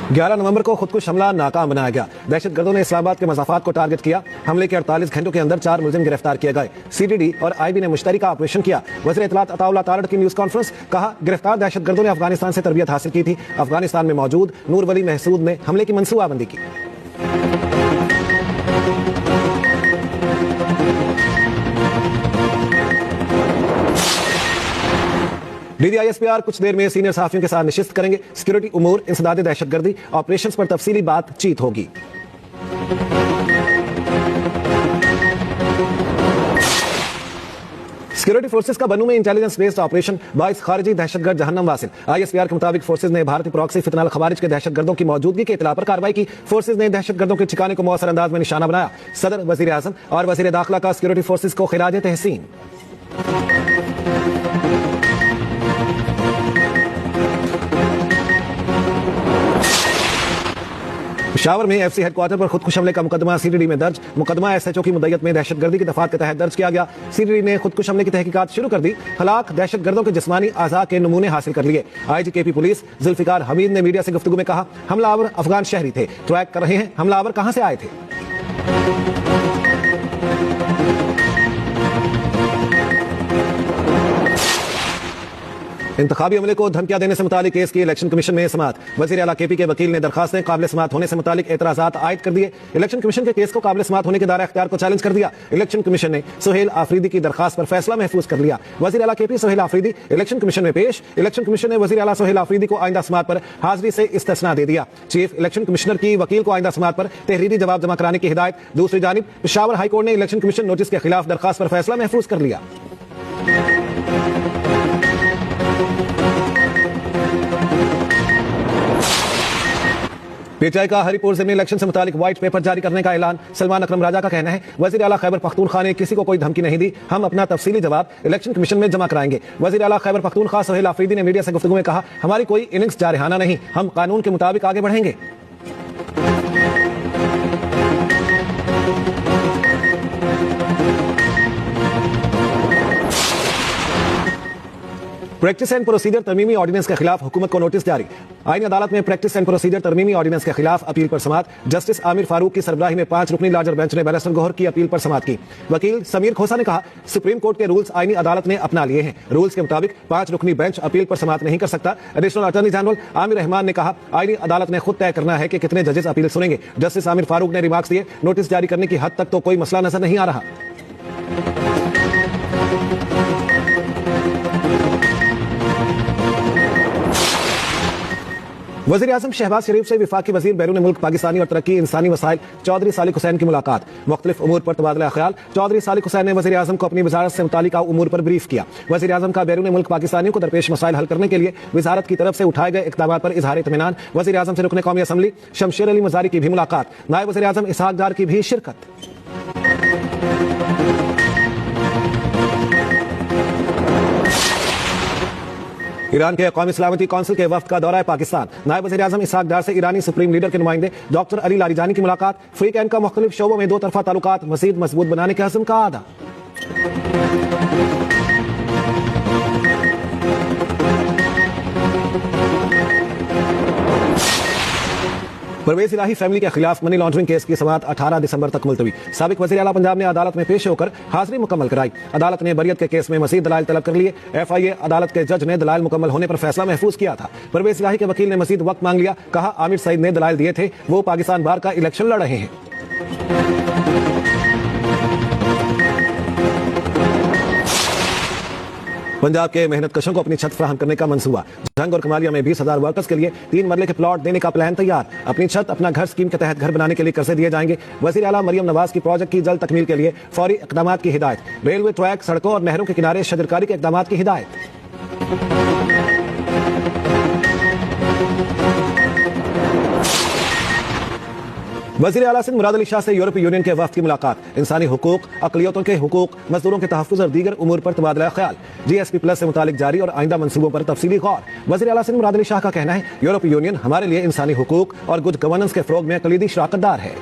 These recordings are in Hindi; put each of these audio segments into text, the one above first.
11 नवंबर को खुदकुश हमला नाकाम बनाया गया। दहशतगर्दों ने इस्लामाबाद के मज़ाफात को टारगेट किया। हमले के 48 घंटों के अंदर 4 मुलजिम गिरफ्तार किए गए। सीटीडी और आईबी ने मुश्तरका ऑपरेशन किया। वज़ीर इत्तलात अताउल्लाह तारड़ की न्यूज़ कॉन्फ्रेंस, कहा गिरफ्तार दहशतगर्दों ने अफगानिस्तान से तरबियत हासिल की थी। अफगानिस्तान में मौजूद नूर वली महसूद ने हमले की मनसूबाबंदी की। डीजीआईएसपीआर कुछ देर में सीनियर सहाफियों के साथ नशिस्त करेंगे। सिक्योरिटी उमूर, इंसदाद दहशतगर्दी, ऑपरेशंस पर तफसीली बातचीत होगी। सिक्योरिटी फोर्सेस का बनू में इंटेलिजेंस बेस्ड ऑपरेशन 22 खारिजी दहशतगर्द जहन्नम वासिल। आईएसपीआर के मुताबिक फोर्सेस ने भारतीय प्रॉक्सी फितनाल खवारिज के दहशतगर्दों की मौजूदगी के इत्तला पर कार्रवाई की। फोर्सेस ने दहशतगर्दों के ठिकाने को मौसर अंदाज में निशाना बनाया। सदर, वजीर आजम और वजीर दाखिला का सिक्योरिटी फोर्सेस को खिराज तहसीन। पेशावर में एफसी हेडक्वार्टर पर खुदकुश हमले का मुकदमा सीटीडी में दर्ज। मुकदमा एसएचओ की मुद्दत में दहशतगर्दी की दफात के तहत दर्ज किया गया। सीटीडी ने खुदकुश हमले की तहकीकात शुरू कर दी। हलाक दहशतगर्दों के जिस्मानी आज़ा के नमूने हासिल कर लिए। IG KP police Zulfiqar Hameed ने मीडिया से गुफ्तगू में कहा, हमलावर अफगान शहरी थे। ट्रैक कर रहे हैं हमलावर कहां से आए थे। इंतखाबी अमले को धमकियां देने से मुतालिक केस की इलेक्शन कमीशन में समाअत। वजीर आला केपी के वकील ने दरखास्तें काबिल समाअत होने से मुतालिक एतराजात आयद कर दिए। इलेक्शन कमीशन के केस को काबिल समाअत होने के दायरा इख्तियार को चैलेंज कर दिया। इलेक्शन कमीशन ने सुहेल आफरीदी की दरखास्त पर फैसला महफूज कर लिया। वजीर आला KP Suhail Afridi election commission में पेश। इलेक्शन कमीशन ने वजीर आला सुहेल आफरीदी को आइंदा समाअत पर हाजिरी से इस्तिस्ना दे दिया। चीफ इलेक्शन कमिश्नर की वकील को आइंदा समाअत पर तहरीरी जवाब जमा कराने की हिदायत। दूसरी जानिब पेशावर हाईकोर्ट ने इलेक्शन कमीशन नोटिस के खिलाफ दरखास्त पर फैसला महफूज कर लिया। पीटीआई का हरिपुर ज़िमनी इलेक्शन से मुतालिक व्हाइट पेपर जारी करने का ऐलान। सलमान अकरम राजा का कहना है, वजीर आला खैबर पख्तूनख्वा ने किसी को कोई धमकी नहीं दी। हम अपना तफसीली जवाब इलेक्शन कमीशन में जमा कराएंगे। वजीर आला खैबर पख्तूनख्वा सुहेल आफरीदी ने मीडिया से गुफ्तगू में कहा, हमारी कोई इनिंग्स जारहाना नहीं, हम कानून के मुताबिक आगे बढ़ेंगे। प्रैक्टिस एंड प्रोसीजर तरमीमी ऑर्डिनेंस के खिलाफ हुकूमत को नोटिस जारी। आईनी अदालत में प्रैक्टिस एंड प्रोसीजर तरमीमी ऑर्डिनेंस के खिलाफ अपील पर समाअत। जस्टिस आमिर फारूक की सरबराही में 5 रुकनी लार्जर बेंच ने बैरिस्टर गौहर की अपील पर समाअत की। वकील समीर खोसा ने कहा, सुप्रीम कोर्ट के रूल्स आईनी अदालत ने अपना लिए हैं। रूल्स के मुताबिक 5 रुकनी बेंच अपील पर समाअत नहीं कर सकता। Additional attorney general Aamir Rahman ने कहा, आईनी अदालत ने खुद तय करना है कि कितने जजेस अपील सुनेंगे। जस्टिस आमिर फारूक ने रिमार्क्स दिए, नोटिस जारी करने की हद तक तो कोई मसला नजर नहीं आ रहा। वज़ीर आज़म शहबाज शरीफ से वफाकी वज़ीर बैरून मुल्क पाकिस्तानी और तरक्की इंसानी वसाइल चौधरी सालिक हुसैन की मुलाकात। मुख्तलिफ उमूर पर तबादला ख्याल। चौधरी सालिक हुसैन ने वज़ीर आज़म को अपनी वजारत से मुतालिका उमूर पर ब्रीफ किया। वज़ीर आज़म का बैरून मुल्क पाकिस्तानियों को दरपेश मसाइल हल करने के लिए वजारत की तरफ से उठाए गए इक़दामात पर इजहार इत्मीनान। वज़ीर आज़म से रुकन कौमी असम्बली शमशेर अली मज़ारी की भी मुलाकात। नायब वज़ीर आज़म इसहाक डार की भी शिरकत। ईरान के कौमी सलामती कौंसिल के वफ्द का दौरा पाकिस्तान। नायब वज़ीर आज़म इसहाक डार से ईरानी सुप्रीम लीडर के नुमाइंदे डॉक्टर अली लारीजानी की मुलाकात। फ्री कैन का मुख्तलिफ शोबों में 2 तरफा ताल्लुकात मज़ीद मजबूत बनाने के अज़्म का आदा। परवेज इलाही फैमिली के खिलाफ मनी लॉन्ड्रिंग केस की समाअत 18 दिसंबर तक मुलतवी। साबिक वज़ीर आला पंजाब ने अदालत में पेश होकर हाजिरी मुकम्मल कराई। अदालत ने बरियत के केस में मजीद दलाइल तलब कर लिए। FIA अदालत के जज ने दलाइल मुकम्मल होने पर फैसला महफूज किया था। परवेज इलाही के वकील ने मजीद वक्त मांग लिया। कहा, आमिर सईद ने दलाइल दिए थे, वो पाकिस्तान बार का इलेक्शन लड़ रहे हैं। पंजाब के मेहनत कशों को अपनी छत फराहम करने का मंसूबा। जंग और कमालिया में 20,000 वर्कर्स के लिए 3 मरले के प्लॉट देने का प्लान तैयार। अपनी छत अपना घर स्कीम के तहत घर बनाने के लिए कर्जे दिए जाएंगे। वज़ीर आला मरियम नवाज की प्रोजेक्ट की जल्द तकमील के लिए फौरी इक़दामात की हिदायत। रेलवे ट्रैक, सड़कों और नहरों के किनारे शजरकारी के इक़दामात की हिदायत। वज़ीर आला सिंध मुराद अली शाह से यूरोपीय यूनियन के वफ़द की मुलाकात। इंसानी हुकूक, अक़लियतों के हुकूक, मजदूरों के तहफ़्फ़ुज़ और दीगर उमूर पर तबादला ख्याल। GSP प्लस से मुतालिक जारी और आइंदा मंसूबों पर तफसीली गौर। वज़ीर आला सिंध मुराद अली शाह का कहना है, यूरोपीय यूनियन हमारे लिए इंसानी हुकूक और गुड गवर्नेंस के फ़रोग़ में कलीदी शराकतदार है।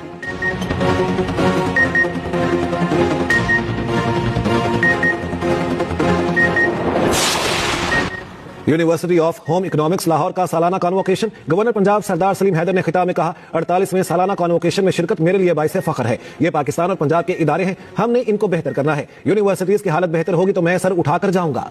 University of home economics Lahore का सालाना कॉन्वोकेशन। गवर्नर पंजाब सरदार सलीम हैदर ने खिताब में कहा, 48वें सालाना कॉन्वोकेशन में शिरकत मेरे लिए बाइसे फख्र है। ये पाकिस्तान और पंजाब के इदारे हैं, हमने इनको बेहतर करना है। यूनिवर्सिटीज की हालत बेहतर होगी तो मैं सर उठाकर जाऊंगा।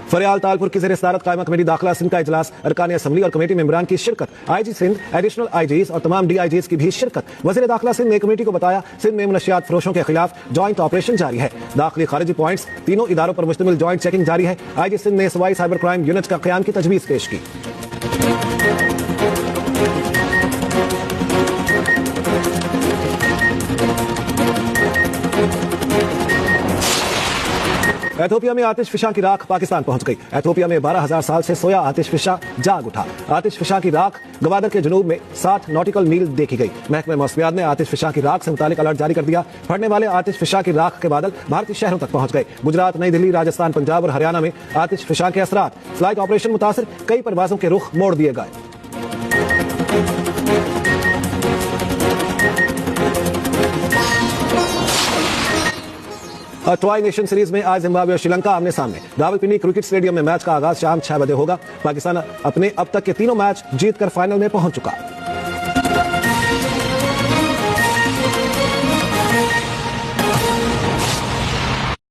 फरियाल तालपुर की ज़ेर सदारत कायमा कमेटी दाखिला सिंध का इजलास, अरकान असम्बली और कमेटी मेंबरान की शिरकत, आईजी सिंध, एडिशनल आईजीज और तमाम डीआईजीज की भी शिरकत। वज़ीर दाखिला सिंध ने कमेटी को बताया, सिंध में मनशियात फरोशों के खिलाफ जॉइंट ऑपरेशन जारी है। दाखिली खारिजी पॉइंट्स तीनों इदारों पर मुश्तमिल जॉइंट चेकिंग जारी है। आईजी सिंध ने सूबाई साइबर क्राइम यूनिट का क़याम की तजवीज़ पेश की। एथोपिया में आतिशफिशा की राख पाकिस्तान पहुंच गई। एथोपिया में 12,000 साल से सोया आतिशफिशा जाग उठा। आतिशफिशा की राख गवादर के जनूब में 60 नॉटिकल मील देखी गई। महकमे मौसमियात ने आतिशफिशा की राख से मुतालिक अलर्ट जारी कर दिया। फटने वाले आतिशफिशा की राख के बादल भारतीय शहरों तक पहुंच गए। गुजरात, नई दिल्ली, राजस्थान, पंजाब और हरियाणा में आतिशफिशा के असरात, फ्लाइट ऑपरेशन मुतासिर, कई परवाजों के रुख मोड़ दिए गए। ट्राई नेशन सीरीज में आज जिम्बाब्वे और श्रीलंका आमने सामने। रावलपिंडी क्रिकेट स्टेडियम में मैच का आगाज शाम 6 बजे होगा। पाकिस्तान अपने अब तक के तीनों मैच जीतकर फाइनल में पहुंच चुका।